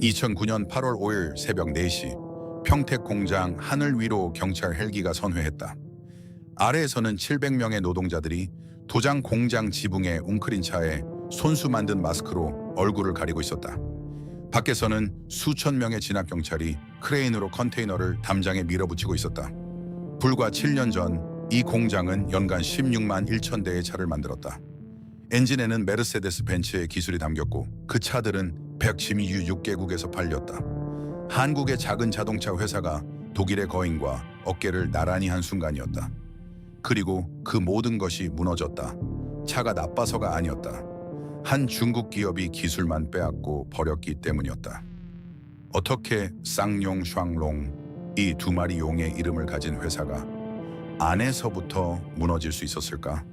2009년 8월 5일 새벽 4시 평택 공장 하늘 위로 경찰 헬기가 선회했다. 아래에서는 700명의 노동자들이 도장 공장 지붕에 웅크린 차에 손수 만든 마스크로 얼굴을 가리고 있었다. 밖에서는 수천 명의 진압 경찰이 크레인으로 컨테이너를 담장에 밀어붙이고 있었다. 불과 7년 전 이 공장은 연간 16만 1천 대의 차를 만들었다. 엔진에는 메르세데스 벤츠의 기술이 담겼고 그 차들은 116 6개국에서 팔렸다. 한국의 작은 자동차 회사가 독일의 거인과 어깨를 나란히 한 순간이었다. 그리고 그 모든 것이 무너졌다. 차가 나빠서가 아니었다. 한 중국 기업이 기술만 빼앗고 버렸기 때문이었다. 어떻게 쌍용 샹롱, 이 두 마리 용의 이름을 가진 회사가 안에서부터 무너질 수 있었을까?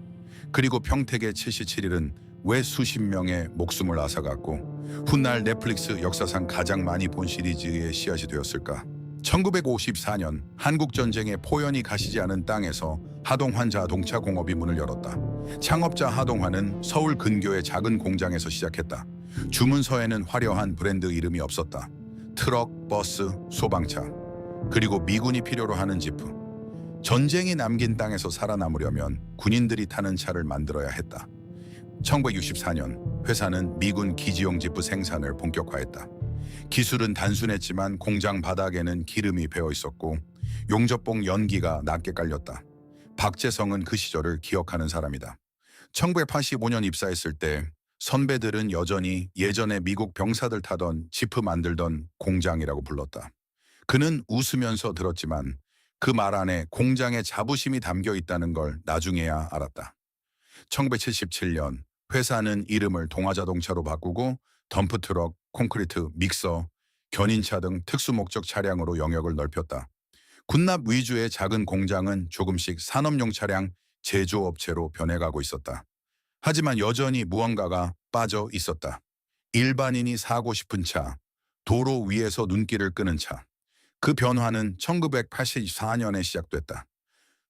그리고 평택의 77일은 왜 수십 명의 목숨을 앗아갔고 훗날 넷플릭스 역사상 가장 많이 본 시리즈의 씨앗이 되었을까? 1954년 한국전쟁의 포연이 가시지 않은 땅에서 하동환 자동차 공업이 문을 열었다. 창업자 하동환은 서울 근교의 작은 공장에서 시작했다. 주문서에는 화려한 브랜드 이름이 없었다. 트럭, 버스, 소방차, 그리고 미군이 필요로 하는 지프. 전쟁이 남긴 땅에서 살아남으려면 군인들이 타는 차를 만들어야 했다. 1964년 회사는 미군 기지용 지프 생산을 본격화했다. 기술은 단순했지만 공장 바닥에는 기름이 배어 있었고 용접봉 연기가 낮게 깔렸다. 박재성은 그 시절을 기억하는 사람이다. 1985년 입사했을 때 선배들은 여전히 예전에 미국 병사들 타던 지프 만들던 공장이라고 불렀다. 그는 웃으면서 들었지만 그 말 안에 공장의 자부심이 담겨 있다는 걸 나중에야 알았다. 1977년 회사는 이름을 동아자동차로 바꾸고 덤프트럭, 콘크리트, 믹서, 견인차 등 특수목적 차량으로 영역을 넓혔다. 군납 위주의 작은 공장은 조금씩 산업용 차량 제조업체로 변해가고 있었다. 하지만 여전히 무언가가 빠져 있었다. 일반인이 사고 싶은 차, 도로 위에서 눈길을 끄는 차. 그 변화는 1984년에 시작됐다.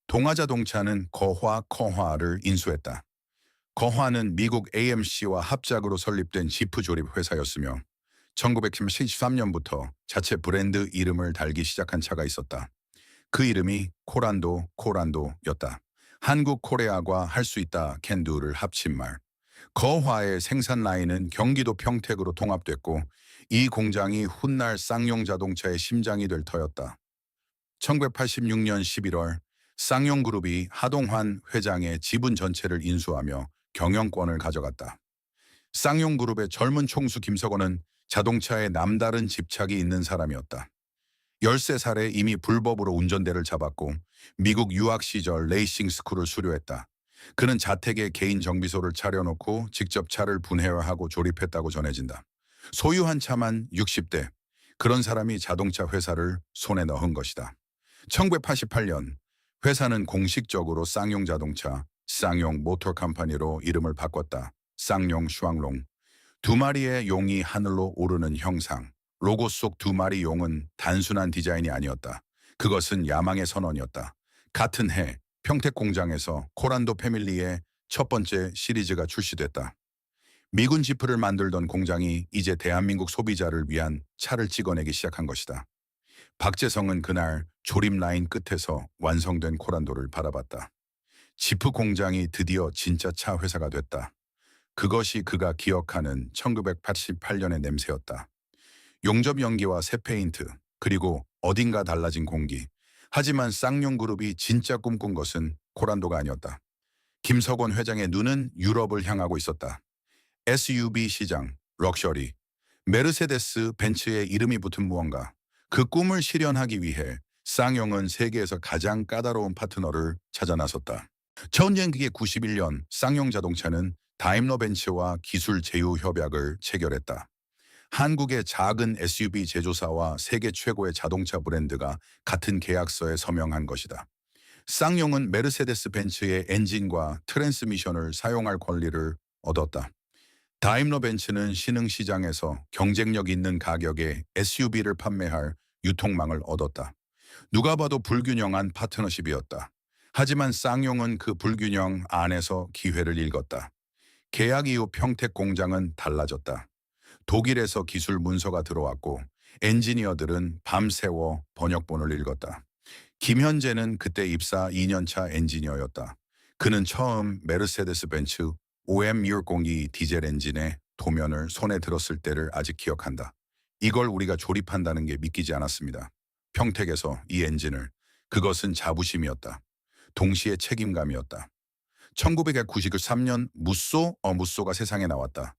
동아자동차는 거화를 인수했다. 거화는 미국 AMC와 합작으로 설립된 지프 조립 회사였으며 1973년부터 자체 브랜드 이름을 달기 시작한 차가 있었다. 그 이름이 코란도였다. 한국 코레아과 할 수 있다 캔두를 합친 말. 거화의 생산 라인은 경기도 평택으로 통합됐고 이 공장이 훗날 쌍용 자동차의 심장이 될 터였다. 1986년 11월 쌍용그룹이 하동환 회장의 지분 전체를 인수하며 경영권을 가져갔다. 쌍용그룹의 젊은 총수 김석원은 자동차에 남다른 집착이 있는 사람이었다. 13살에 이미 불법으로 운전대를 잡았고 미국 유학 시절 레이싱 스쿨을 수료했다. 그는 자택에 개인 정비소를 차려놓고 직접 차를 분해하고 조립했다고 전해진다. 소유한 차만 60대. 그런 사람이 자동차 회사를 손에 넣은 것이다. 1988년 회사는 공식적으로 쌍용 자동차, 쌍용 모터 컴퍼니로 이름을 바꿨다. 쌍용 슈앙롱. 두 마리의 용이 하늘로 오르는 형상. 로고 속 두 마리 용은 단순한 디자인이 아니었다. 그것은 야망의 선언이었다. 같은 해 평택 공장에서 코란도 패밀리의 첫 번째 시리즈가 출시됐다. 미군 지프를 만들던 공장이 이제 대한민국 소비자를 위한 차를 찍어내기 시작한 것이다. 박재성은 그날 조립 라인 끝에서 완성된 코란도를 바라봤다. 지프 공장이 드디어 진짜 차 회사가 됐다. 그것이 그가 기억하는 1988년의 냄새였다. 용접 연기와 새 페인트, 그리고 어딘가 달라진 공기. 하지만 쌍용그룹이 진짜 꿈꾼 것은 코란도가 아니었다. 김석원 회장의 눈은 유럽을 향하고 있었다. SUV 시장, 럭셔리, 메르세데스 벤츠의 이름이 붙은 무언가. 그 꿈을 실현하기 위해 쌍용은 세계에서 가장 까다로운 파트너를 찾아 나섰다. 1991년 쌍용 자동차는 다임러 벤츠와 기술 제휴 협약을 체결했다. 한국의 작은 SUV 제조사와 세계 최고의 자동차 브랜드가 같은 계약서에 서명한 것이다. 쌍용은 메르세데스 벤츠의 엔진과 트랜스미션을 사용할 권리를 얻었다. 다임러 벤츠는 신흥 시장에서 경쟁력 있는 가격에 SUV를 판매할 유통망을 얻었다. 누가 봐도 불균형한 파트너십이었다. 하지만 쌍용은 그 불균형 안에서 기회를 읽었다. 계약 이후 평택 공장은 달라졌다. 독일에서 기술 문서가 들어왔고 엔지니어들은 밤새워 번역본을 읽었다. 김현재는 그때 입사 2년차 엔지니어였다. 그는 처음 메르세데스 벤츠 OM602 디젤 엔진의 도면을 손에 들었을 때를 아직 기억한다. 이걸 우리가 조립한다는 게 믿기지 않았습니다. 평택에서 이 엔진을. 그것은 자부심이었다. 동시에 책임감이었다. 1993년 무쏘가 세상에 나왔다.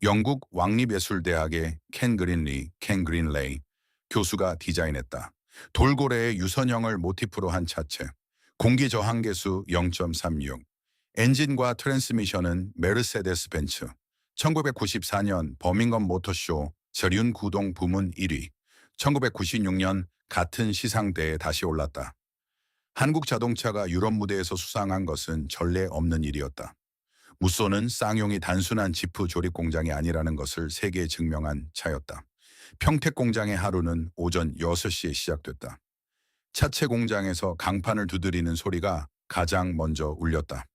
영국 왕립예술대학의 켄 그린레이 교수가 디자인했다. 돌고래의 유선형을 모티프로 한 차체, 공기 저항계수 0.36, 엔진과 트랜스미션은 메르세데스 벤츠, 1994년 버밍엄 모터쇼 전륜 구동 부문 1위, 1996년 같은 시상대에 다시 올랐다. 한국 자동차가 유럽 무대에서 수상한 것은 전례 없는 일이었다. 무쏘는 쌍용이 단순한 지프 조립 공장이 아니라는 것을 세계에 증명한 차였다. 평택 공장의 하루는 오전 6시에 시작됐다. 차체 공장에서 강판을 두드리는 소리가 가장 먼저 울렸다.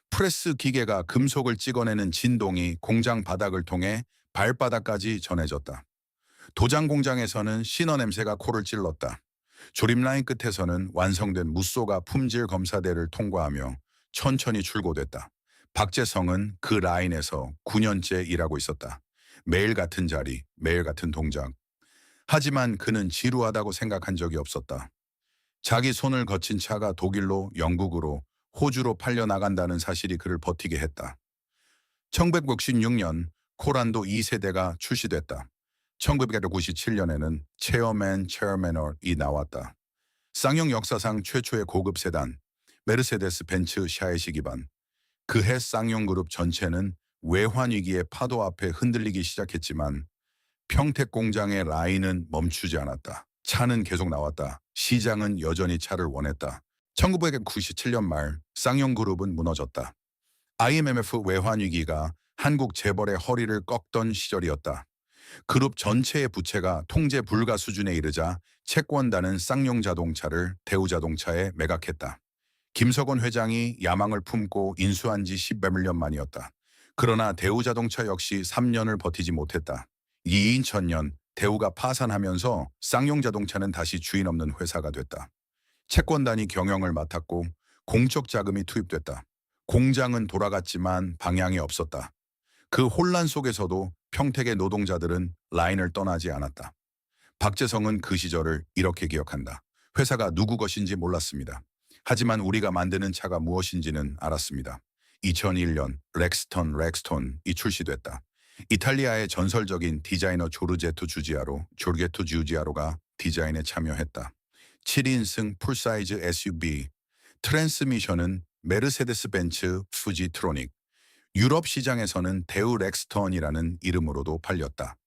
프레스 기계가 금속을 찍어내는 진동이 공장 바닥을 통해 발바닥까지 전해졌다. 도장 공장에서는 신어 냄새가 코를 찔렀다. 조립 라인 끝에서는 완성된 무쏘가 품질 검사대를 통과하며 천천히 출고됐다. 박재성은 그 라인에서 9년째 일하고 있었다. 매일 같은 자리, 매일 같은 동작. 하지만 그는 지루하다고 생각한 적이 없었다. 자기 손을 거친 차가 독일로, 영국으로, 호주로 팔려나간다는 사실이 그를 버티게 했다. 1996년 코란도 2세대가 출시됐다. 1997년에는 체어맨이 나왔다. 쌍용 역사상 최초의 고급 세단, 메르세데스 벤츠 샤에시 기반. 그해 쌍용그룹 전체는 외환위기의 파도 앞에 흔들리기 시작했지만 평택 공장의 라인은 멈추지 않았다. 차는 계속 나왔다. 시장은 여전히 차를 원했다. 1997년 말 쌍용그룹은 무너졌다. IMF 외환위기가 한국 재벌의 허리를 꺾던 시절이었다. 그룹 전체의 부채가 통제 불가 수준에 이르자 채권단은 쌍용자동차를 대우자동차에 매각했다. 김석원 회장이 야망을 품고 인수한 지 10여 년 만이었다. 그러나 대우자동차 역시 3년을 버티지 못했다. 2000년 대우가 파산하면서 쌍용자동차는 다시 주인 없는 회사가 됐다. 채권단이 경영을 맡았고 공적 자금이 투입됐다. 공장은 돌아갔지만 방향이 없었다. 그 혼란 속에서도 평택의 노동자들은 라인을 떠나지 않았다. 박재성은 그 시절을 이렇게 기억한다. 회사가 누구 것인지 몰랐습니다. 하지만 우리가 만드는 차가 무엇인지는 알았습니다. 2001년 렉스톤이 출시됐다. 이탈리아의 전설적인 디자이너 조르게토 주지아로가 디자인에 참여했다. 7인승 풀사이즈 SUV, 트랜스미션은 메르세데스 벤츠 푸지트로닉, 유럽 시장에서는 대우 렉스턴이라는 이름으로도 팔렸다.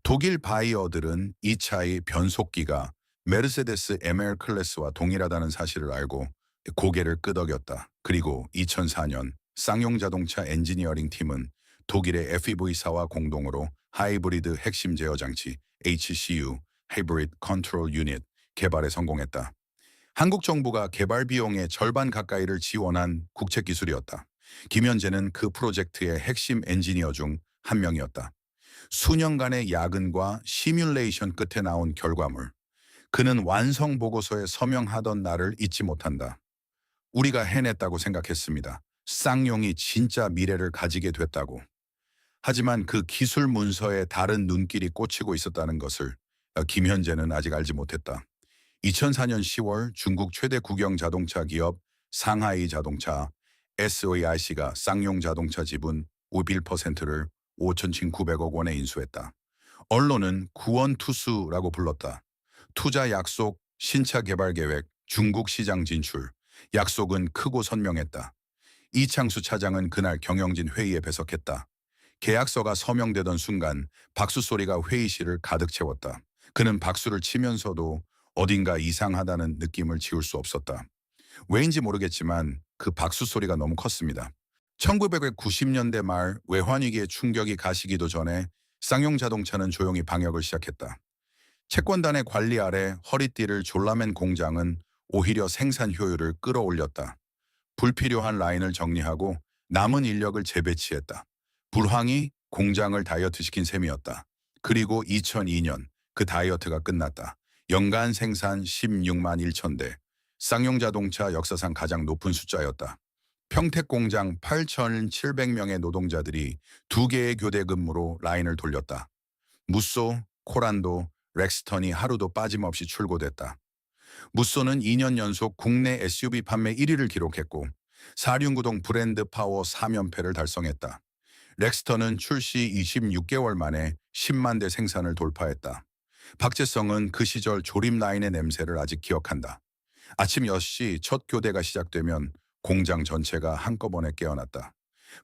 독일 바이어들은 이 차의 변속기가 메르세데스 ML 클래스와 동일하다는 사실을 알고 고개를 끄덕였다. 그리고 2004년 쌍용자동차 엔지니어링 팀은 독일의 FEV사와 공동으로 하이브리드 핵심 제어 장치 HCU (Hybrid Control Unit) 개발에 성공했다. 한국 정부가 개발 비용의 절반 가까이를 지원한 국책 기술이었다. 김현재는 그 프로젝트의 핵심 엔지니어 중 한 명이었다. 수년간의 야근과 시뮬레이션 끝에 나온 결과물. 그는 완성 보고서에 서명하던 날을 잊지 못한다. 우리가 해냈다고 생각했습니다. 쌍용이 진짜 미래를 가지게 됐다고. 하지만 그 기술 문서에 다른 눈길이 꽂히고 있었다는 것을 김현재는 아직 알지 못했다. 2004년 10월 중국 최대 국영 자동차 기업 상하이 자동차 SOEIC가 쌍용 자동차 지분 51%를 5,900억 원에 인수했다. 언론은 구원투수라고 불렀다. 투자 약속, 신차 개발 계획, 중국 시장 진출. 약속은 크고 선명했다. 이창수 차장은 그날 경영진 회의에 배석했다. 계약서가 서명되던 순간 박수 소리가 회의실을 가득 채웠다. 그는 박수를 치면서도 어딘가 이상하다는 느낌을 지울 수 없었다. 왜인지 모르겠지만 그 박수 소리가 너무 컸습니다. 1990년대 말 외환위기의 충격이 가시기도 전에 쌍용 자동차는 조용히 방역을 시작했다. 채권단의 관리 아래 허리띠를 졸라맨 공장은 오히려 생산 효율을 끌어올렸다. 불필요한 라인을 정리하고 남은 인력을 재배치했다. 불황이 공장을 다이어트시킨 셈이었다. 그리고 2002년 그 다이어트가 끝났다. 연간 생산 16만 1천 대. 쌍용 자동차 역사상 가장 높은 숫자였다. 평택 공장 8,700명의 노동자들이 두 개의 교대 근무로 라인을 돌렸다. 무쏘, 코란도, 렉스턴이 하루도 빠짐없이 출고됐다. 무쏘는 2년 연속 국내 SUV 판매 1위를 기록했고 사륜구동 브랜드 파워 3연패를 달성했다. 렉스턴은 출시 26개월 만에 10만 대 생산을 돌파했다. 박재성은 그 시절 조립 라인의 냄새를 아직 기억한다. 아침 6시 첫 교대가 시작되면 공장 전체가 한꺼번에 깨어났다.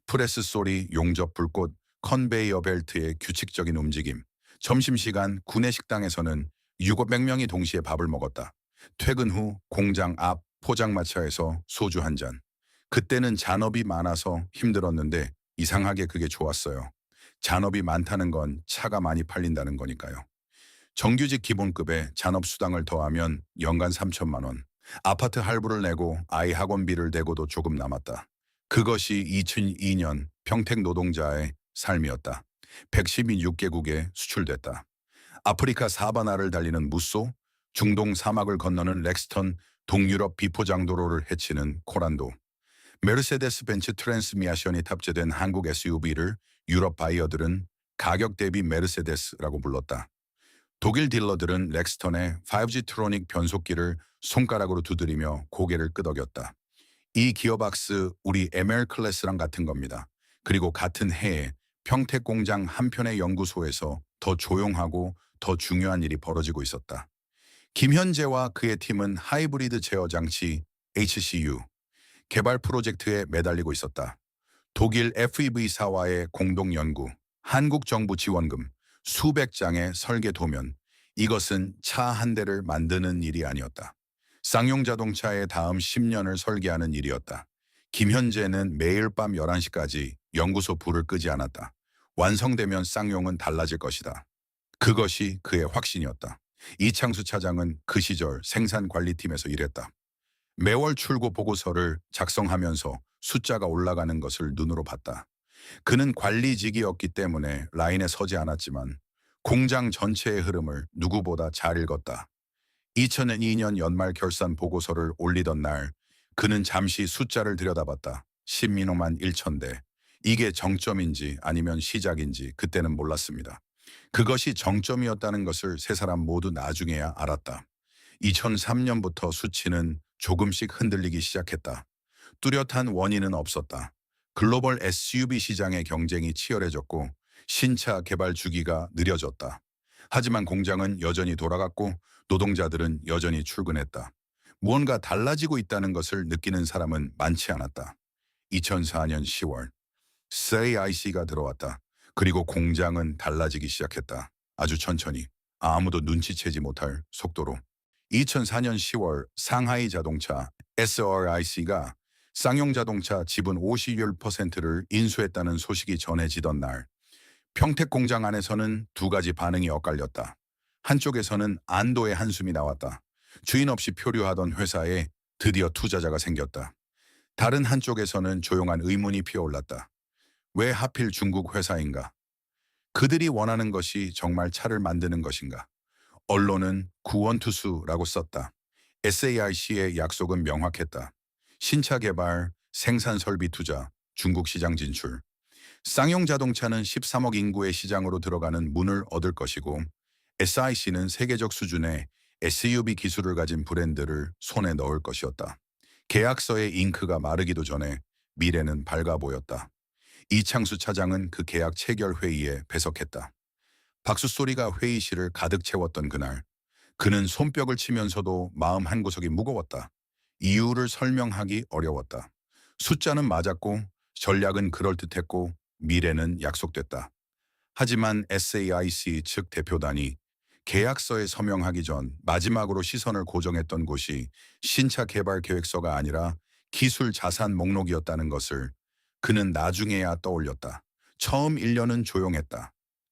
프레스 소리, 용접 불꽃, 컨베이어 벨트의 규칙적인 움직임. 점심시간 구내 식당에서는 600명이 동시에 밥을 먹었다. 퇴근 후 공장 앞 포장마차에서 소주 한 잔. 그때는 잔업이 많아서 힘들었는데 이상하게 그게 좋았어요. 잔업이 많다는 건 차가 많이 팔린다는 거니까요. 정규직 기본급에 잔업수당을 더하면 연간 3천만 원. 아파트 할부를 내고 아이 학원비를 대고도 조금 남았다. 그것이 2002년 평택 노동자의 삶이었다. 116개국에 수출됐다. 아프리카 사바나를 달리는 무쏘, 중동 사막을 건너는 렉스턴, 동유럽 비포장도로를 헤치는 코란도. 메르세데스 벤츠 트랜스미션이 탑재된 한국 SUV를 유럽 바이어들은 가격 대비 메르세데스라고 불렀다. 독일 딜러들은 렉스턴의 5G 트로닉 변속기를 손가락으로 두드리며 고개를 끄덕였다. 이 기어박스 우리 ML 클래스랑 같은 겁니다. 그리고 같은 해에 평택 공장 한편의 연구소에서 더 조용하고 더 중요한 일이 벌어지고 있었다. 김현재와 그의 팀은 하이브리드 제어 장치 HCU 개발 프로젝트에 매달리고 있었다. 독일 FEV사와의 공동 연구, 한국 정부 지원금, 수백 장의 설계 도면, 이것은 차 한 대를 만드는 일이 아니었다. 쌍용 자동차의 다음 10년을 설계하는 일이었다. 김현재는 매일 밤 11시까지 연구소 불을 끄지 않았다. 완성되면 쌍용은 달라질 것이다. 그것이 그의 확신이었다. 이창수 차장은 그 시절 생산관리팀에서 일했다. 매월 출고 보고서를 작성하면서 숫자가 올라가는 것을 눈으로 봤다. 그는 관리직이었기 때문에 라인에 서지 않았지만 공장 전체의 흐름을 누구보다 잘 읽었다. 2002년 연말 결산 보고서를 올리던 날 그는 잠시 숫자를 들여다봤다. 10민호만 1천 대. 이게 정점인지 아니면 시작인지 그때는 몰랐습니다. 그것이 정점이었다는 것을 세 사람 모두 나중에야 알았다. 2003년부터 수치는 조금씩 흔들리기 시작했다. 뚜렷한 원인은 없었다. 글로벌 SUV 시장의 경쟁이 치열해졌고 신차 개발 주기가 느려졌다. 하지만 공장은 여전히 돌아갔고 노동자들은 여전히 출근했다. 무언가 달라지고 있다는 것을 느끼는 사람은 많지 않았다. 2004년 10월 SAIC가 들어왔다. 그리고 공장은 달라지기 시작했다. 아주 천천히, 아무도 눈치채지 못할 속도로. 2004년 10월 상하이 자동차 SRIC가 쌍용 자동차 지분 51%를 인수했다는 소식이 전해지던 날, 평택 공장 안에서는 두 가지 반응이 엇갈렸다. 한쪽에서는 안도의 한숨이 나왔다. 주인 없이 표류하던 회사에 드디어 투자자가 생겼다. 다른 한쪽에서는 조용한 의문이 피어올랐다. 왜 하필 중국 회사인가? 그들이 원하는 것이 정말 차를 만드는 것인가? 언론은 구원투수라고 썼다. SAIC의 약속은 명확했다. 신차 개발, 생산 설비 투자, 중국 시장 진출. 쌍용 자동차는 13억 인구의 시장으로 들어가는 문을 얻을 것이고 SIC는 세계적 수준의 SUV 기술을 가진 브랜드를 손에 넣을 것이었다. 계약서의 잉크가 마르기도 전에 미래는 밝아 보였다. 이창수 차장은 그 계약 체결 회의에 배석했다. 박수 소리가 회의실을 가득 채웠던 그날, 그는 손뼉을 치면서도 마음 한구석이 무거웠다. 이유를 설명하기 어려웠다. 숫자는 맞았고 전략은 그럴듯했고 미래는 약속됐다. 하지만 SAIC 측 대표단이 계약서에 서명하기 전 마지막으로 시선을 고정했던 곳이 신차 개발 계획서가 아니라 기술 자산 목록이었다는 것을 그는 나중에야 떠올렸다. 처음 1년은 조용했다.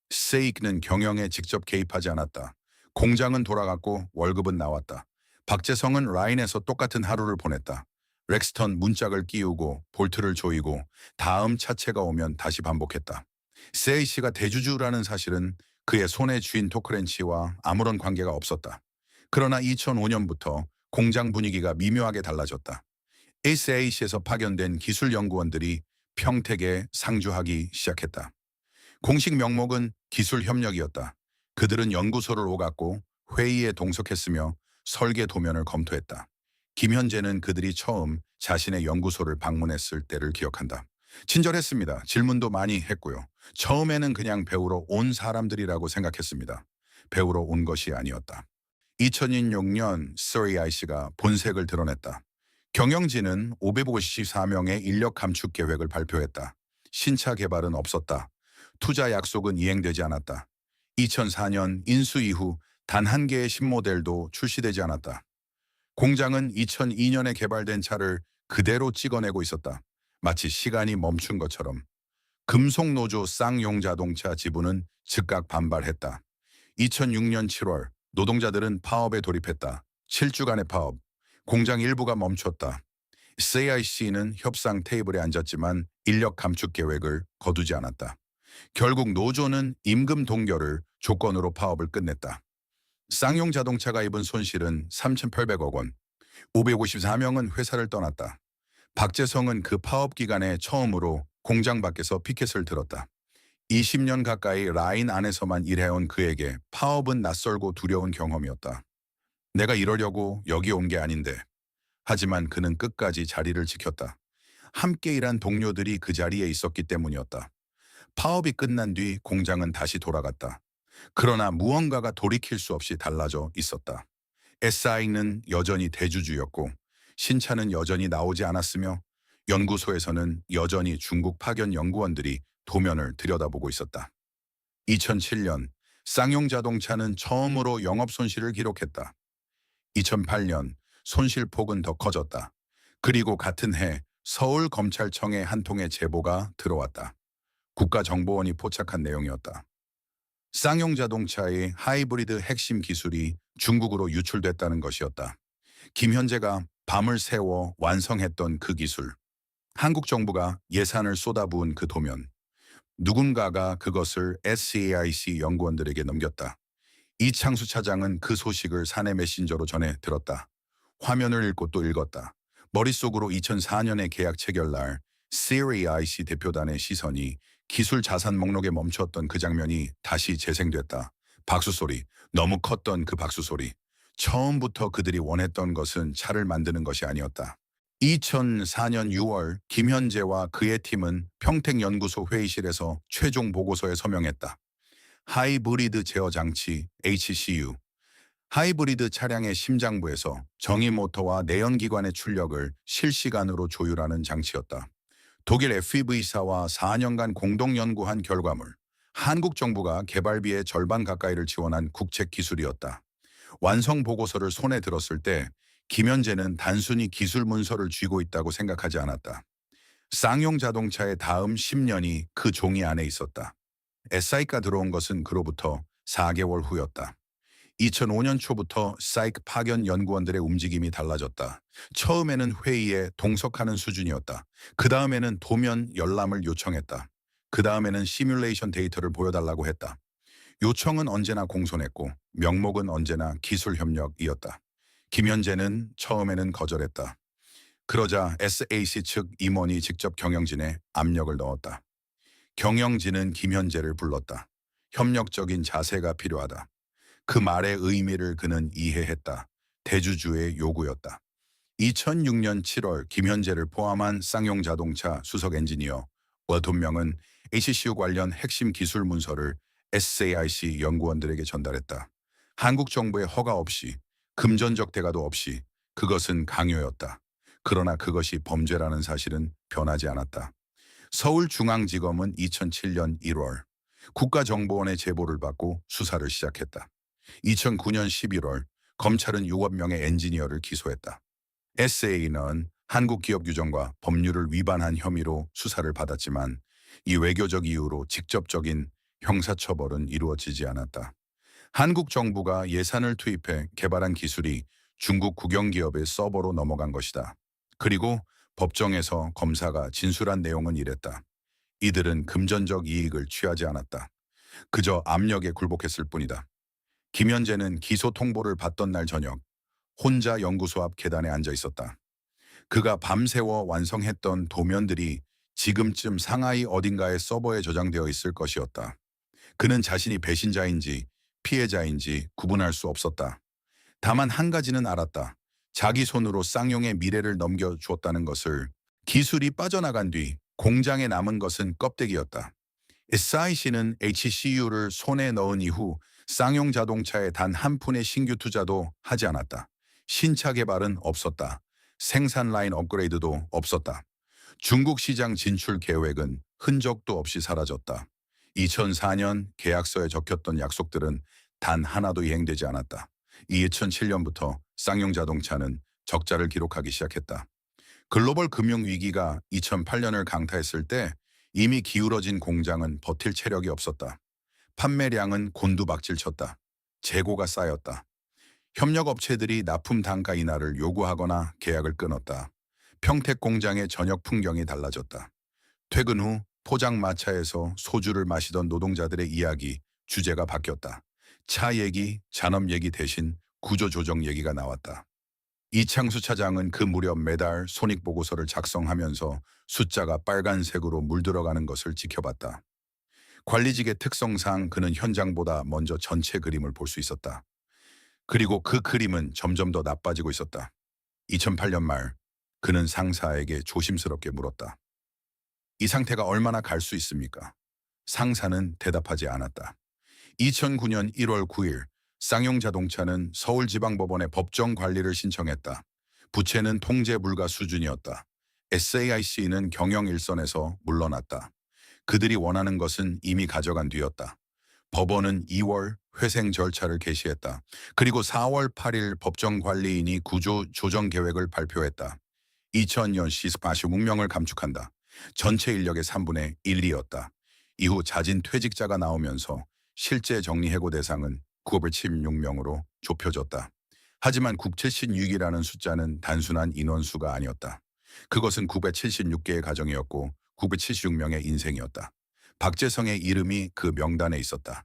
세이크는 경영에 직접 개입하지 않았다. 공장은 돌아갔고 월급은 나왔다. 박재성은 라인에서 똑같은 하루를 보냈다. 렉스턴 문짝을 끼우고 볼트를 조이고 다음 차체가 오면 다시 반복했다. 세이씨가 대주주라는 사실은 그의 손에 쥔 토크렌치와 아무런 관계가 없었다. 그러나 2005년부터 공장 분위기가 미묘하게 달라졌다. SAC에서 파견된 기술 연구원들이 평택에 상주하기 시작했다. 공식 명목은 기술 협력이었다. 그들은 연구소를 오갔고 회의에 동석했으며 설계 도면을 검토했다. 김현재는 그들이 처음 자신의 연구소를 방문했을 때를 기억한다. 친절했습니다. 질문도 많이 했고요. 처음에는 그냥 배우러 온 사람들이라고 생각했습니다. 배우러 온 것이 아니었다. 2006년 SREIC가 본색을 드러냈다. 경영진은 554명의 인력 감축 계획을 발표했다. 신차 개발은 없었다. 투자 약속은 이행되지 않았다. 2004년 인수 이후 단 한 개의 신모델도 출시되지 않았다. 공장은 2002년에 개발된 차를 그대로 찍어내고 있었다. 마치 시간이 멈춘 것처럼. 금속노조 쌍용자동차 지부는 즉각 반발했다. 2006년 7월 노동자들은 파업에 돌입했다. 7주간의 파업. 공장 일부가 멈췄다. CIC는 협상 테이블에 앉았지만 인력 감축 계획을 거두지 않았다. 결국 노조는 임금 동결을 조건으로 파업을 끝냈다. 쌍용 자동차가 입은 손실은 3,800억 원. 554명은 회사를 떠났다. 박재성은 그 파업 기간에 처음으로 공장 밖에서 피켓을 들었다. 20년 가까이 라인 안에서만 일해온 그에게 파업은 낯설고 두려운 경험이었다. 내가 이러려고 여기 온 게 아닌데. 하지만 그는 끝까지 자리를 지켰다. 함께 일한 동료들이 그 자리에 있었기 때문이었다. 파업이 끝난 뒤 공장은 다시 돌아갔다. 그러나 무언가가 돌이킬 수 없이 달라져 있었다. SI는 여전히 대주주였고 신차는 여전히 나오지 않았으며 연구소에서는 여전히 중국 파견 연구원들이 도면을 들여다보고 있었다. 2007년 쌍용자동차는 처음으로 영업 손실을 기록했다. 2008년 손실폭은 더 커졌다. 그리고 같은 해 서울검찰청에 한 통의 제보가 들어왔다. 국가정보원이 포착한 내용이었다. 쌍용자동차의 하이브리드 핵심 기술이 중국으로 유출됐다는 것이었다. 김현재가 밤을 새워 완성했던 그 기술. 한국 정부가 예산을 쏟아부은 그 도면. 누군가가 그것을 SAIC 연구원들에게 넘겼다. 이창수 차장은 그 소식을 사내 메신저로 전해 들었다. 화면을 읽고 또 읽었다. 머릿속으로 2004년의 계약 체결 날 SAIC 대표단의 시선이 기술 자산 목록에 멈췄던 그 장면이 다시 재생됐다. 박수 소리, 너무 컸던 그 박수 소리. 처음부터 그들이 원했던 것은 차를 만드는 것이 아니었다. 2004년 6월 김현재와 그의 팀은 평택연구소 회의실에서 최종 보고서에 서명했다. 하이브리드 제어 장치 HCU. 하이브리드 차량의 심장부에서 정의모터와 내연기관의 출력을 실시간으로 조율하는 장치였다. 독일 FEV사와 4년간 공동 연구한 결과물. 한국 정부가 개발비의 절반 가까이를 지원한 국책 기술이었다. 완성 보고서를 손에 들었을 때 김현재는 단순히 기술 문서를 쥐고 있다고 생각하지 않았다. 쌍용 자동차의 다음 10년이 그 종이 안에 있었다. SI가 들어온 것은 그로부터 4개월 후였다. 2005년 초부터 사이크 파견 연구원들의 움직임이 달라졌다. 처음에는 회의에 동석하는 수준이었다. 그 다음에는 도면 열람을 요청했다. 그 다음에는 시뮬레이션 데이터를 보여달라고 했다. 요청은 언제나 공손했고 명목은 언제나 기술협력이었다. 김현재는 처음에는 거절했다. 그러자 SAC 측 임원이 직접 경영진에 압력을 넣었다. 경영진은 김현재를 불렀다. 협력적인 자세가 필요하다. 그 말의 의미를 그는 이해했다. 대주주의 요구였다. 2006년 7월 김현재를 포함한 쌍용자동차 수석 엔지니어 2명은 HCU 관련 핵심 기술 문서를 SAIC 연구원들에게 전달했다. 한국 정부의 허가 없이, 금전적 대가도 없이 그것은 강요였다. 그러나 그것이 범죄라는 사실은 변하지 않았다. 서울중앙지검은 2007년 1월 국가정보원의 제보를 받고 수사를 시작했다. 2009년 11월 검찰은 6억 명의 엔지니어를 기소했다. SA는 한국 기업 규정과 법률을 위반한 혐의로 수사를 받았지만 이 외교적 이유로 직접적인 형사처벌은 이루어지지 않았다. 한국 정부가 예산을 투입해 개발한 기술이 중국 국영기업의 서버로 넘어간 것이다. 그리고 법정에서 검사가 진술한 내용은 이랬다. 이들은 금전적 이익을 취하지 않았다. 그저 압력에 굴복했을 뿐이다. 김현재는 기소 통보를 받던 날 저녁 혼자 연구소 앞 계단에 앉아 있었다. 그가 밤새워 완성했던 도면들이 지금쯤 상하이 어딘가에 서버에 저장되어 있을 것이었다. 그는 자신이 배신자인지 피해자인지 구분할 수 없었다. 다만 한 가지는 알았다. 자기 손으로 쌍용의 미래를 넘겨주었다는 것을. 기술이 빠져나간 뒤 공장에 남은 것은 껍데기였다. SIC는 HCU를 손에 넣은 이후 쌍용 자동차에 단 한 푼의 신규 투자도 하지 않았다. 신차 개발은 없었다. 생산 라인 업그레이드도 없었다. 중국 시장 진출 계획은 흔적도 없이 사라졌다. 2004년 계약서에 적혔던 약속들은 단 하나도 이행되지 않았다. 2007년부터 쌍용 자동차는 적자를 기록하기 시작했다. 글로벌 금융 위기가 2008년을 강타했을 때 이미 기울어진 공장은 버틸 체력이 없었다. 판매량은 곤두박질쳤다. 재고가 쌓였다. 협력업체들이 납품 단가 인하를 요구하거나 계약을 끊었다. 평택 공장의 저녁 풍경이 달라졌다. 퇴근 후 포장마차에서 소주를 마시던 노동자들의 이야기, 주제가 바뀌었다. 차 얘기, 잔업 얘기 대신 구조조정 얘기가 나왔다. 이창수 차장은 그 무렵 매달 손익보고서를 작성하면서 숫자가 빨간색으로 물들어가는 것을 지켜봤다. 관리직의 특성상 그는 현장보다 먼저 전체 그림을 볼 수 있었다. 그리고 그 그림은 점점 더 나빠지고 있었다. 2008년 말 그는 상사에게 조심스럽게 물었다. 이 상태가 얼마나 갈 수 있습니까? 상사는 대답하지 않았다. 2009년 1월 9일 쌍용자동차는 서울지방법원에 법정 관리를 신청했다. 부채는 통제 불가 수준이었다. SAIC는 경영 일선에서 물러났다. 그들이 원하는 것은 이미 가져간 뒤였다. 법원은 2월 회생 절차를 개시했다. 그리고 4월 8일 법정관리인이 구조 조정 계획을 발표했다. 2000년 시습 46명을 감축한다. 전체 인력의 3분의 1이었다. 이후 자진 퇴직자가 나오면서 실제 정리해고 대상은 976명으로 좁혀졌다. 하지만 976이라는 숫자는 단순한 인원수가 아니었다. 그것은 976개의 가정이었고 976명의 인생이었다. 박재성의 이름이 그 명단에 있었다.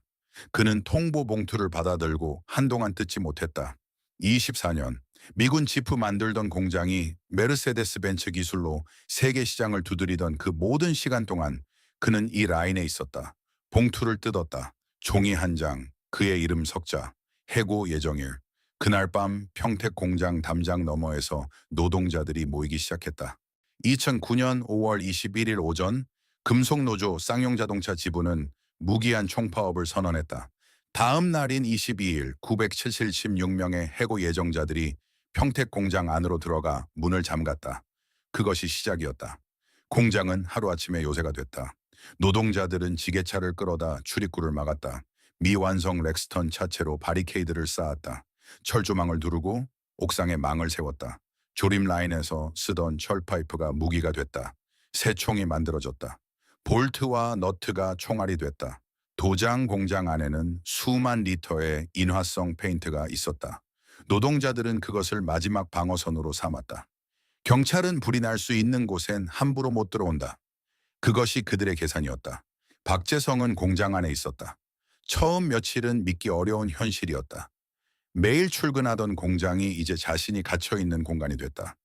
그는 통보 봉투를 받아들고 한동안 뜯지 못했다. 24년 미군 지프 만들던 공장이 메르세데스 벤츠 기술로 세계 시장을 두드리던 그 모든 시간 동안 그는 이 라인에 있었다. 봉투를 뜯었다. 종이 한 장, 그의 이름 석자, 해고 예정일. 그날 밤 평택 공장 담장 너머에서 노동자들이 모이기 시작했다. 2009년 5월 21일 오전 금속노조 쌍용자동차 지부는 무기한 총파업을 선언했다. 다음 날인 22일 976명의 해고 예정자들이 평택 공장 안으로 들어가 문을 잠갔다. 그것이 시작이었다. 공장은 하루아침에 요새가 됐다. 노동자들은 지게차를 끌어다 출입구를 막았다. 미완성 렉스턴 차체로 바리케이드를 쌓았다. 철조망을 두르고 옥상에 망을 세웠다. 조립 라인에서 쓰던 철파이프가 무기가 됐다. 새 총이 만들어졌다. 볼트와 너트가 총알이 됐다. 도장 공장 안에는 수만 리터의 인화성 페인트가 있었다. 노동자들은 그것을 마지막 방어선으로 삼았다. 경찰은 불이 날 수 있는 곳엔 함부로 못 들어온다. 그것이 그들의 계산이었다. 박재성은 공장 안에 있었다. 처음 며칠은 믿기 어려운 현실이었다. 매일 출근하던 공장이 이제 자신이 갇혀있는 공간이 됐다.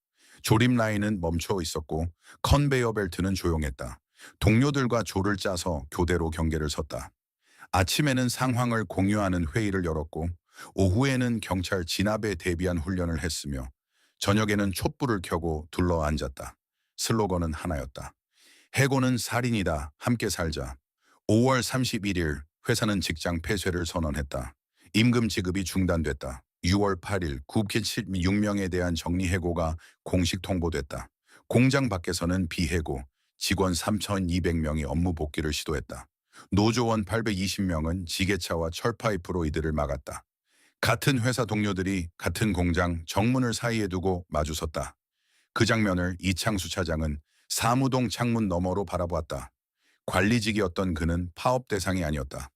조립 라인은 멈춰 있었고 컨베이어 벨트는 조용했다. 동료들과 조를 짜서 교대로 경계를 섰다. 아침에는 상황을 공유하는 회의를 열었고 오후에는 경찰 진압에 대비한 훈련을 했으며 저녁에는 촛불을 켜고 둘러앉았다. 슬로건은 하나였다. 해고는 살인이다. 함께 살자. 5월 31일 회사는 직장 폐쇄를 선언했다. 임금 지급이 중단됐다. 6월 8일 976명에 대한 정리해고가 공식 통보됐다. 공장 밖에서는 비해고, 직원 3,200명이 업무 복귀를 시도했다. 노조원 820명은 지게차와 철파이프로 이들을 막았다. 같은 회사 동료들이 같은 공장 정문을 사이에 두고 마주섰다. 그 장면을 이창수 차장은 사무동 창문 너머로 바라보았다. 관리직이었던 그는 파업 대상이 아니었다.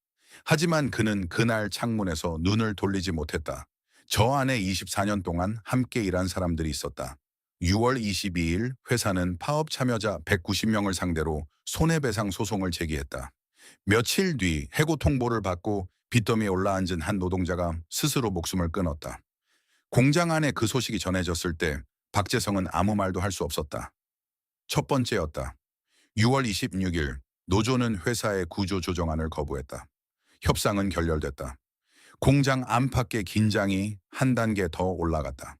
하지만 그는 그날 창문에서 눈을 돌리지 못했다. 저 안에 24년 동안 함께 일한 사람들이 있었다. 6월 22일 회사는 파업 참여자 190명을 상대로 손해배상 소송을 제기했다. 며칠 뒤 해고 통보를 받고 빚더미에 올라앉은 한 노동자가 스스로 목숨을 끊었다. 공장 안에 그 소식이 전해졌을 때 박재성은 아무 말도 할 수 없었다. 첫 번째였다. 6월 26일 노조는 회사의 구조 조정안을 거부했다. 협상은 결렬됐다. 공장 안팎의 긴장이 한 단계 더 올라갔다.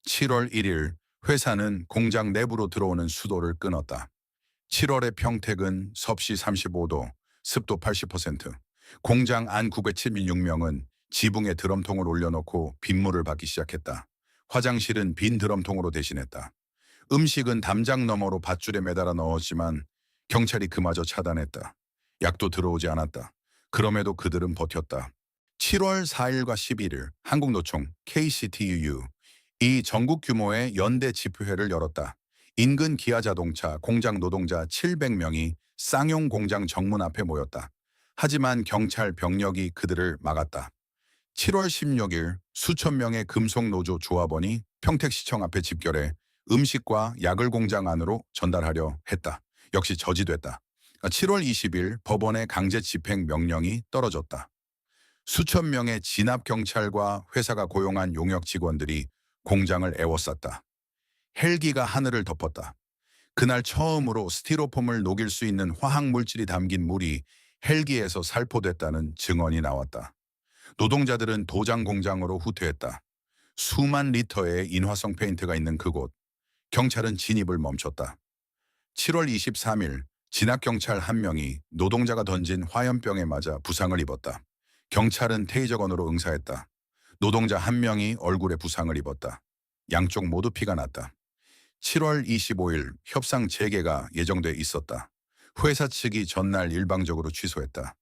7월 1일 회사는 공장 내부로 들어오는 수도를 끊었다. 7월의 평택은 섭씨 35도, 습도 80%, 공장 안 976명은 지붕에 드럼통을 올려놓고 빗물을 받기 시작했다. 화장실은 빈 드럼통으로 대신했다. 음식은 담장 너머로 밧줄에 매달아 넣었지만 경찰이 그마저 차단했다. 약도 들어오지 않았다. 그럼에도 그들은 버텼다. 7월 4일과 11일 한국노총 KCTUU 이 전국 규모의 연대 집회를 열었다. 인근 기아자동차 공장 노동자 700명이 쌍용 공장 정문 앞에 모였다. 하지만 경찰 병력이 그들을 막았다. 7월 16일 수천 명의 금속노조 조합원이 평택시청 앞에 집결해 음식과 약을 공장 안으로 전달하려 했다. 역시 저지됐다. 7월 20일 법원의 강제 집행 명령이 떨어졌다. 수천 명의 진압경찰과 회사가 고용한 용역 직원들이 공장을 에워쌌다. 헬기가 하늘을 덮었다. 그날 처음으로 스티로폼을 녹일 수 있는 화학물질이 담긴 물이 헬기에서 살포됐다는 증언이 나왔다. 노동자들은 도장 공장으로 후퇴했다. 수만 리터의 인화성 페인트가 있는 그곳. 경찰은 진입을 멈췄다. 7월 23일 진압경찰 한 명이 노동자가 던진 화염병에 맞아 부상을 입었다. 경찰은 테이저건으로 응사했다. 노동자 한 명이 얼굴에 부상을 입었다. 양쪽 모두 피가 났다. 7월 25일 협상 재개가 예정돼 있었다. 회사 측이 전날 일방적으로 취소했다.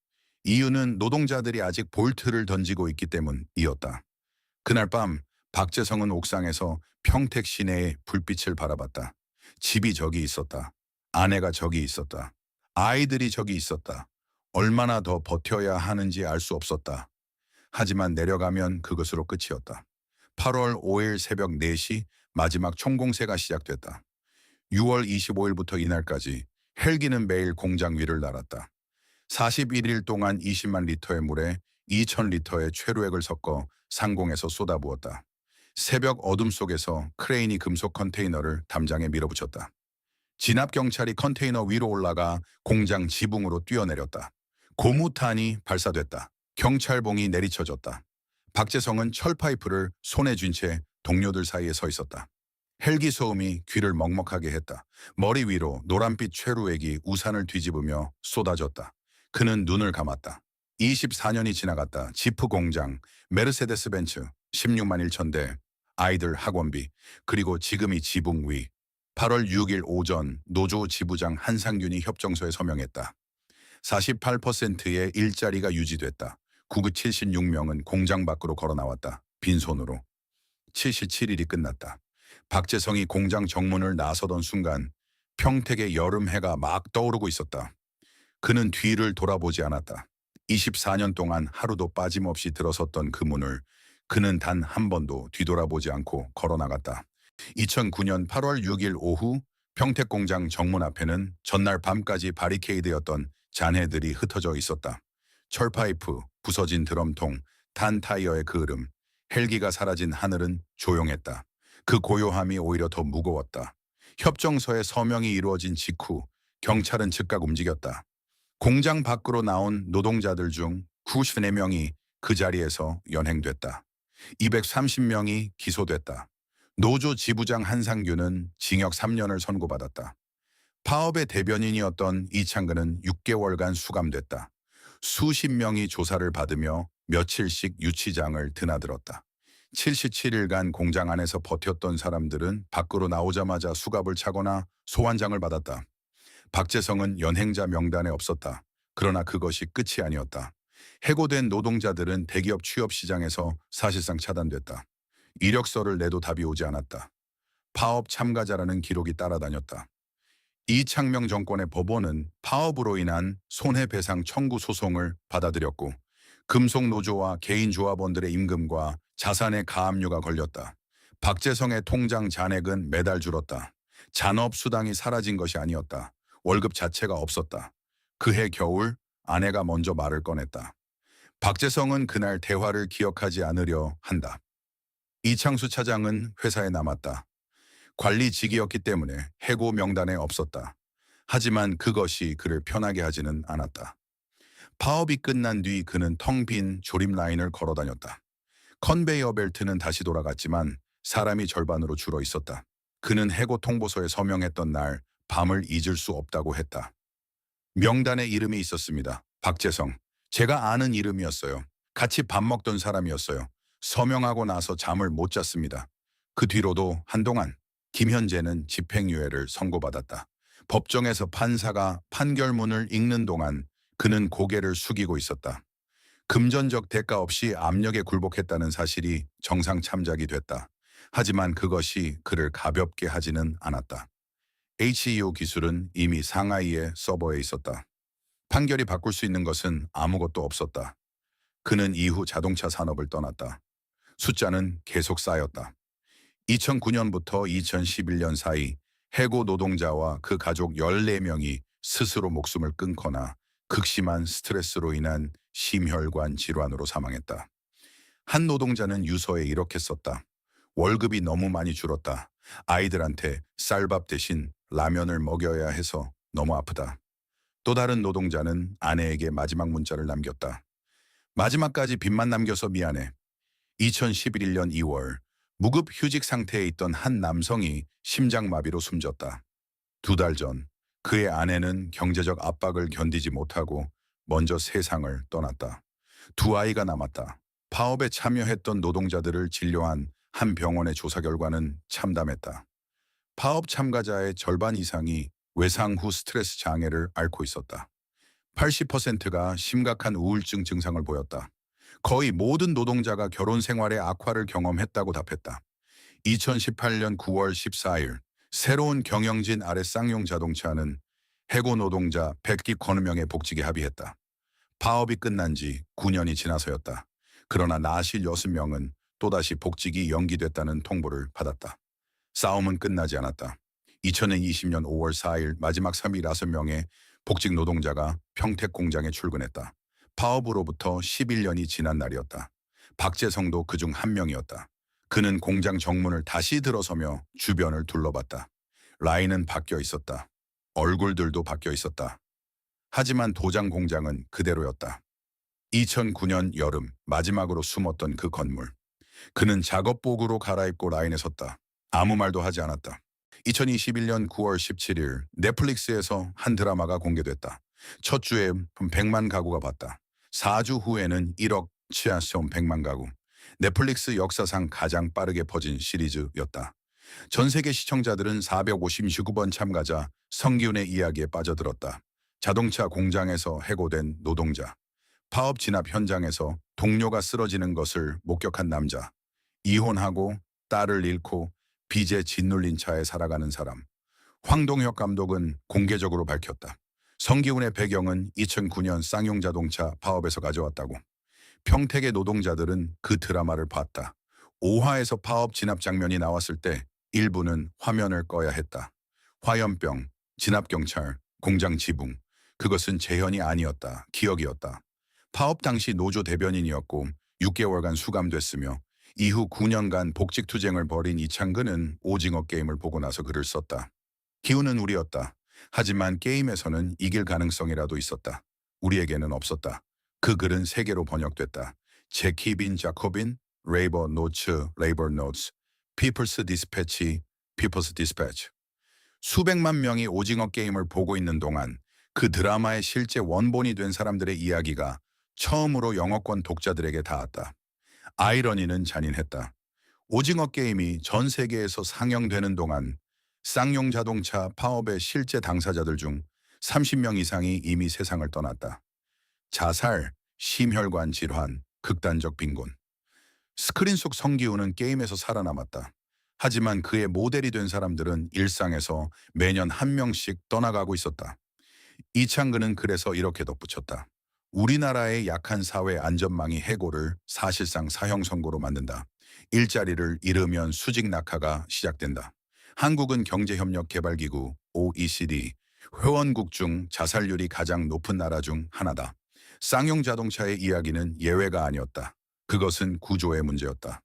이유는 노동자들이 아직 볼트를 던지고 있기 때문이었다. 그날 밤 박재성은 옥상에서 평택 시내의 불빛을 바라봤다. 집이 저기 있었다. 아내가 저기 있었다. 아이들이 저기 있었다. 얼마나 더 버텨야 하는지 알 수 없었다. 하지만 내려가면 그것으로 끝이었다. 8월 5일 새벽 4시 마지막 총공세가 시작됐다. 6월 25일부터 이날까지 헬기는 매일 공장 위를 날았다. 41일 동안 20만 리터의 물에 2,000리터의 최루액을 섞어 상공에서 쏟아부었다. 새벽 어둠 속에서 크레인이 금속 컨테이너를 담장에 밀어붙였다. 진압경찰이 컨테이너 위로 올라가 공장 지붕으로 뛰어내렸다. 고무탄이 발사됐다. 경찰봉이 내리쳐졌다. 박재성은 철파이프를 손에 쥔 채 동료들 사이에 서 있었다. 헬기 소음이 귀를 먹먹하게 했다. 머리 위로 노란빛 최루액이 우산을 뒤집으며 쏟아졌다. 그는 눈을 감았다. 24년이 지나갔다. 지프 공장, 메르세데스 벤츠, 16만 1천 대, 아이들 학원비, 그리고 지금이 지붕 위. 8월 6일 오전 노조 지부장 한상균이 협정서에 서명했다. 48%의 일자리가 유지됐다. 구급 76명은 공장 밖으로 걸어 나왔다. 빈손으로. 77일이 끝났다. 박재성이 공장 정문을 나서던 순간 평택의 여름 해가 막 떠오르고 있었다. 그는 뒤를 돌아보지 않았다. 24년 동안 하루도 빠짐없이 들어섰던 그 문을 그는 단 한 번도 뒤돌아보지 않고 걸어 나갔다. 2009년 8월 6일 오후 평택 공장 정문 앞에는 전날 밤까지 바리케이드였던 잔해들이 흩어져 있었다. 철파이프, 부서진 드럼통, 탄 타이어의 그을음, 헬기가 사라진 하늘은 조용했다. 그 고요함이 오히려 더 무거웠다. 협정서의 서명이 이루어진 직후 경찰은 즉각 움직였다. 공장 밖으로 나온 노동자들 중 94명이 그 자리에서 연행됐다. 230명이 기소됐다. 노조 지부장 한상규는 징역 3년을 선고받았다. 파업의 대변인이었던 이창근은 6개월간 수감됐다. 수십 명이 조사를 받으며 며칠씩 유치장을 드나들었다. 77일간 공장 안에서 버텼던 사람들은 밖으로 나오자마자 수갑을 차거나 소환장을 받았다. 박재성은 연행자 명단에 없었다. 그러나 그것이 끝이 아니었다. 해고된 노동자들은 대기업 취업 시장에서 사실상 차단됐다. 이력서를 내도 답이 오지 않았다. 파업 참가자라는 기록이 따라다녔다. 이창명 정권의 법원은 파업으로 인한 손해배상 청구 소송을 받아들였고 금속노조와 개인 조합원들의 임금과 자산의 가압류가 걸렸다. 박재성의 통장 잔액은 매달 줄었다. 잔업 수당이 사라진 것이 아니었다. 월급 자체가 없었다. 그해 겨울 아내가 먼저 말을 꺼냈다. 박재성은 그날 대화를 기억하지 않으려 한다. 이창수 차장은 회사에 남았다. 관리직이었기 때문에 해고 명단에 없었다. 하지만 그것이 그를 편하게 하지는 않았다. 파업이 끝난 뒤 그는 텅 빈 조립 라인을 걸어 다녔다. 컨베이어 벨트는 다시 돌아갔지만 사람이 절반으로 줄어 있었다. 그는 해고 통보서에 서명했던 날 밤을 잊을 수 없다고 했다. 명단에 이름이 있었습니다. 박재성. 제가 아는 이름이었어요. 같이 밥 먹던 사람이었어요. 서명하고 나서 잠을 못 잤습니다. 그 뒤로도 한동안 김현재는 집행유예를 선고받았다. 법정에서 판사가 판결문을 읽는 동안 그는 고개를 숙이고 있었다. 금전적 대가 없이 압력에 굴복했다는 사실이 정상 참작이 됐다. 하지만 그것이 그를 가볍게 하지는 않았다. HEO 기술은 이미 상하이의 서버에 있었다. 판결이 바꿀 수 있는 것은 아무것도 없었다. 그는 이후 자동차 산업을 떠났다. 숫자는 계속 쌓였다. 2009년부터 2011년 사이 해고 노동자와 그 가족 14명이 스스로 목숨을 끊거나 극심한 스트레스로 인한 심혈관 질환으로 사망했다. 한 노동자는 유서에 이렇게 썼다. 월급이 너무 많이 줄었다. 아이들한테 쌀밥 대신 라면을 먹여야 해서 너무 아프다. 또 다른 노동자는 아내에게 마지막 문자를 남겼다. 마지막까지 빚만 남겨서 미안해. 2011년 2월 무급 휴직 상태에 있던 한 남성이 심장마비로 숨졌다. 2달 전 그의 아내는 경제적 압박을 견디지 못하고 먼저 세상을 떠났다. 2아이가 남았다. 파업에 참여했던 노동자들을 진료한 한 병원의 조사 결과는 참담했다. 파업 참가자의 절반 이상이 외상 후 스트레스 장애를 앓고 있었다. 80%가 심각한 우울증 증상을 보였다. 거의 모든 노동자가 결혼 생활의 악화를 경험했다고 답했다. 2018년 9월 14일 새로운 경영진 아래 쌍용 자동차는 해고 노동자 100기 건명의 복직에 합의했다. 파업이 끝난 지 9년이 지나서였다. 그러나 나실 6명은 또다시 복직이 연기됐다는 통보를 받았다. 싸움은 끝나지 않았다. 2020년 5월 4일 마지막 35명의 복직 노동자가 평택 공장에 출근했다. 파업으로부터 11년이 지난 날이었다. 박재성도 그중 한 명이었다. 그는 공장 정문을 다시 들어서며 주변을 둘러봤다. 라인은 바뀌어 있었다. 얼굴들도 바뀌어 있었다. 하지만 도장 공장은 그대로였다. 2009년 여름 마지막으로 숨었던 그 건물. 그는 작업복으로 갈아입고 라인에 섰다. 아무 말도 하지 않았다. 2021년 9월 17일 넷플릭스에서 한 드라마가 공개됐다. 첫 주에 100만 가구가 봤다. 4주 후에는 1억 치아시험 100만 가구. 넷플릭스 역사상 가장 빠르게 퍼진 시리즈였다. 전 세계 시청자들은 459번 참가자 성기훈의 이야기에 빠져들었다. 자동차 공장에서 해고된 노동자. 파업 진압 현장에서 동료가 쓰러지는 것을 목격한 남자. 이혼하고 딸을 잃고 빚에 짓눌린 차에 살아가는 사람. 황동혁 감독은 공개적으로 밝혔다. 성기훈의 배경은 2009년 쌍용 자동차 파업에서 가져왔다고. 평택의 노동자들은 그 드라마를 봤다. 5화에서 파업 진압 장면이 나왔을 때 일부는 화면을 꺼야 했다. 화염병, 진압경찰, 공장 지붕. 그것은 재현이 아니었다. 기억이었다. 파업 당시 노조 대변인이었고 6개월간 수감됐으며 이후 9년간 복직투쟁을 벌인 이창근은 오징어 게임을 보고 나서 글을 썼다. 기운은 우리였다. 하지만 게임에서는 이길 가능성이라도 있었다. 우리에게는 없었다. 그 글은 3개로 번역됐다. 제키 빈 자코빈, 레이버 노츠, 레이버 노츠, 피플스 디스패치, 피플스 디스패치. 수백만 명이 오징어 게임을 보고 있는 동안 그 드라마의 실제 원본이 된 사람들의 이야기가 처음으로 영어권 독자들에게 닿았다. 아이러니는 잔인했다. 오징어 게임이 전 세계에서 상영되는 동안 쌍용 자동차 파업의 실제 당사자들 중 30명 이상이 이미 세상을 떠났다. 자살, 심혈관 질환, 극단적 빈곤. 스크린 속 성기훈은 게임에서 살아남았다. 하지만 그의 모델이 된 사람들은 일상에서 매년 한 명씩 떠나가고 있었다. 이창근은 그래서 이렇게 덧붙였다. 우리나라의 약한 사회 안전망이 해고를 사실상 사형 선고로 만든다. 일자리를 잃으면 수직 낙하가 시작된다. 한국은 경제협력개발기구 OECD 회원국 중 자살률이 가장 높은 나라 중 하나다. 쌍용 자동차의 이야기는 예외가 아니었다. 그것은 구조의 문제였다.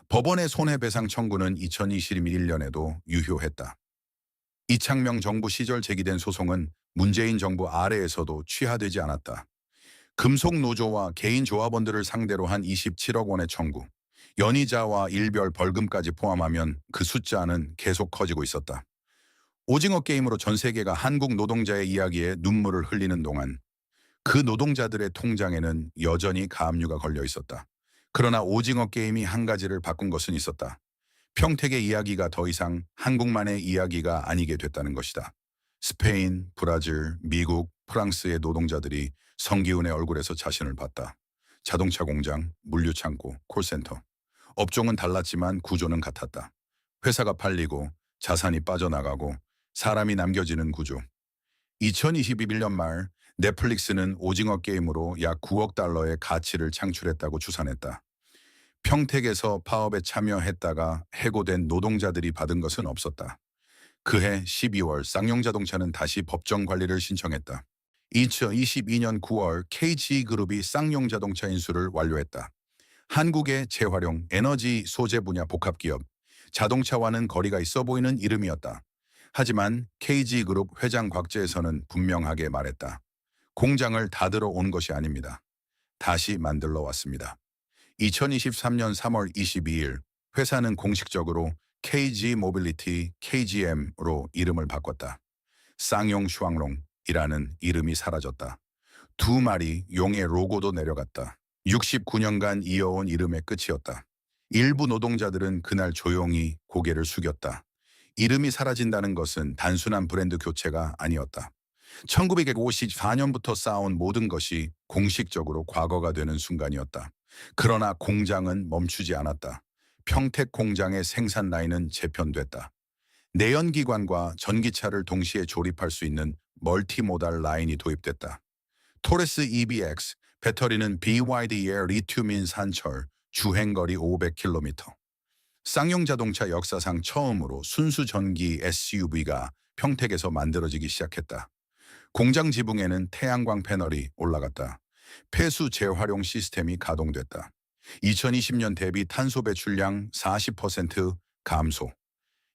법원의 손해배상 청구는 2021년에도 유효했다. 이창명 정부 시절 제기된 소송은 문재인 정부 아래에서도 취하되지 않았다. 금속노조와 개인 조합원들을 상대로 한 27억 원의 청구, 연이자와 일별 벌금까지 포함하면 그 숫자는 계속 커지고 있었다. 오징어 게임으로 전 세계가 한국 노동자의 이야기에 눈물을 흘리는 동안 그 노동자들의 통장에는 여전히 가압류가 걸려 있었다. 그러나 오징어 게임이 한 가지를 바꾼 것은 있었다. 평택의 이야기가 더 이상 한국만의 이야기가 아니게 됐다는 것이다. 스페인, 브라질, 미국, 프랑스의 노동자들이 성기훈의 얼굴에서 자신을 봤다. 자동차 공장, 물류창고, 콜센터. 업종은 달랐지만 구조는 같았다. 회사가 팔리고 자산이 빠져나가고 사람이 남겨지는 구조. 2021년 말 넷플릭스는 오징어 게임으로 약 9억 달러의 가치를 창출했다고 추산했다. 평택에서 파업에 참여했다가 해고된 노동자들이 받은 것은 없었다. 그해 12월 쌍용자동차는 다시 법정 관리를 신청했다. 2022년 9월 KG그룹이 쌍용자동차 인수를 완료했다. 한국의 재활용, 에너지 소재 분야 복합기업, 자동차와는 거리가 있어 보이는 이름이었다. 하지만 KG그룹 회장 곽재에서는 분명하게 말했다. 공장을 닫으러 온 것이 아닙니다. 다시 만들러 왔습니다. 2023년 3월 22일 회사는 공식적으로 KG 모빌리티 KGM으로 이름을 바꿨다. 쌍용 슈앙롱이라는 이름이 사라졌다. 두 마리 용의 로고도 내려갔다. 69년간 이어온 이름의 끝이었다. 일부 노동자들은 그날 조용히 고개를 숙였다. 이름이 사라진다는 것은 단순한 브랜드 교체가 아니었다. 1954년부터 쌓아온 모든 것이 공식적으로 과거가 되는 순간이었다. 그러나 공장은 멈추지 않았다. 평택 공장의 생산 라인은 재편됐다. 내연기관과 전기차를 동시에 조립할 수 있는 멀티모달 라인이 도입됐다. 토레스 EBX, 배터리는 BYD의 리튬인 산철, 주행거리 500km. 쌍용 자동차 역사상 처음으로 순수 전기 SUV가 평택에서 만들어지기 시작했다. 공장 지붕에는 태양광 패널이 올라갔다. 폐수 재활용 시스템이 가동됐다. 2020년 대비 탄소 배출량 40% 감소.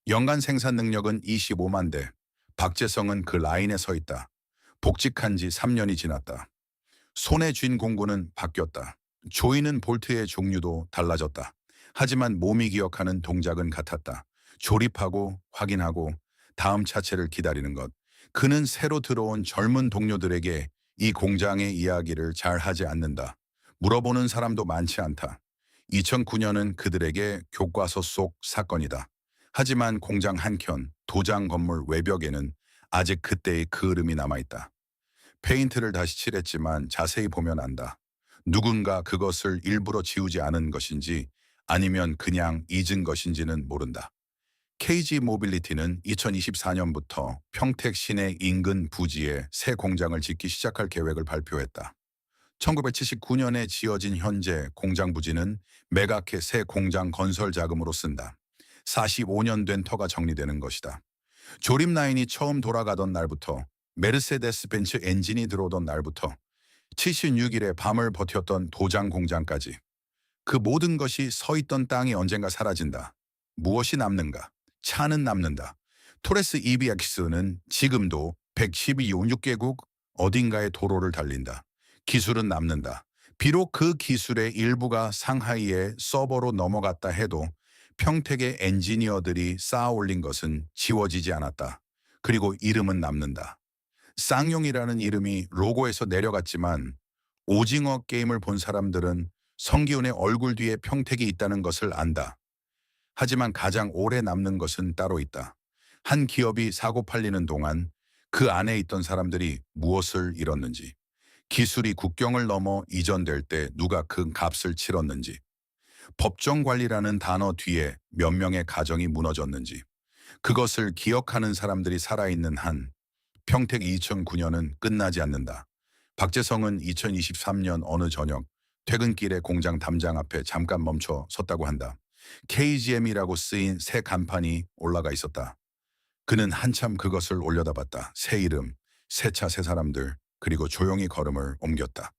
연간 생산 능력은 25만 대. 박재성은 그 라인에 서 있다. 복직한 지 3년이 지났다. 손에 쥔 공구는 바뀌었다. 조이는 볼트의 종류도 달라졌다. 하지만 몸이 기억하는 동작은 같았다. 조립하고 확인하고 다음 차체를 기다리는 것. 그는 새로 들어온 젊은 동료들에게 이 공장의 이야기를 잘 하지 않는다. 물어보는 사람도 많지 않다. 2009년은 그들에게 교과서 속 사건이다. 하지만 공장 한켠, 도장 건물 외벽에는 아직 그때의 그 이름이 남아있다. 페인트를 다시 칠했지만 자세히 보면 안다. 누군가 그것을 일부러 지우지 않은 것인지 아니면 그냥 잊은 것인지는 모른다. KG 모빌리티는 2024년부터 평택 시내 인근 부지에 새 공장을 짓기 시작할 계획을 발표했다. 1979년에 지어진 현재 공장 부지는 매각해 새 공장 건설 자금으로 쓴다. 45년 된 터가 정리되는 것이다. 조립 라인이 처음 돌아가던 날부터 메르세데스 벤츠 엔진이 들어오던 날부터 76일의 밤을 버텼던 도장 공장까지 그 모든 것이 서 있던 땅이 언젠가 사라진다. 무엇이 남는가? 차는 남는다. 토레스 EBX는 지금도 112 어딘가의 도로를 달린다. 기술은 남는다. 비록 그 기술의 일부가 상하이의 서버로 넘어갔다 해도 평택의 엔지니어들이 쌓아 올린 것은 지워지지 않았다. 그리고 이름은 남는다. 쌍용이라는 이름이 로고에서 내려갔지만 오징어 게임을 본 사람들은 성기훈의 얼굴 뒤에 평택이 있다는 것을 안다. 하지만 가장 오래 남는 것은 따로 있다. 한 기업이 사고 팔리는 동안 그 안에 있던 사람들이 무엇을 잃었는지, 기술이 국경을 넘어 이전될 때 누가 그 값을 치렀는지, 법정 관리라는 단어 뒤에 몇 명의 가정이 무너졌는지, 그것을 기억하는 사람들이 살아있는 한 평택 2009년은 끝나지 않는다. 박재성은 2023년 어느 저녁 퇴근길에 공장 담장 앞에 잠깐 멈춰 섰다고 한다. KGM이라고 쓰인 새 간판이 올라가 있었다. 그는 한참 그것을 올려다봤다. 새 이름, 새 차, 새 사람들, 그리고 조용히 걸음을 옮겼다.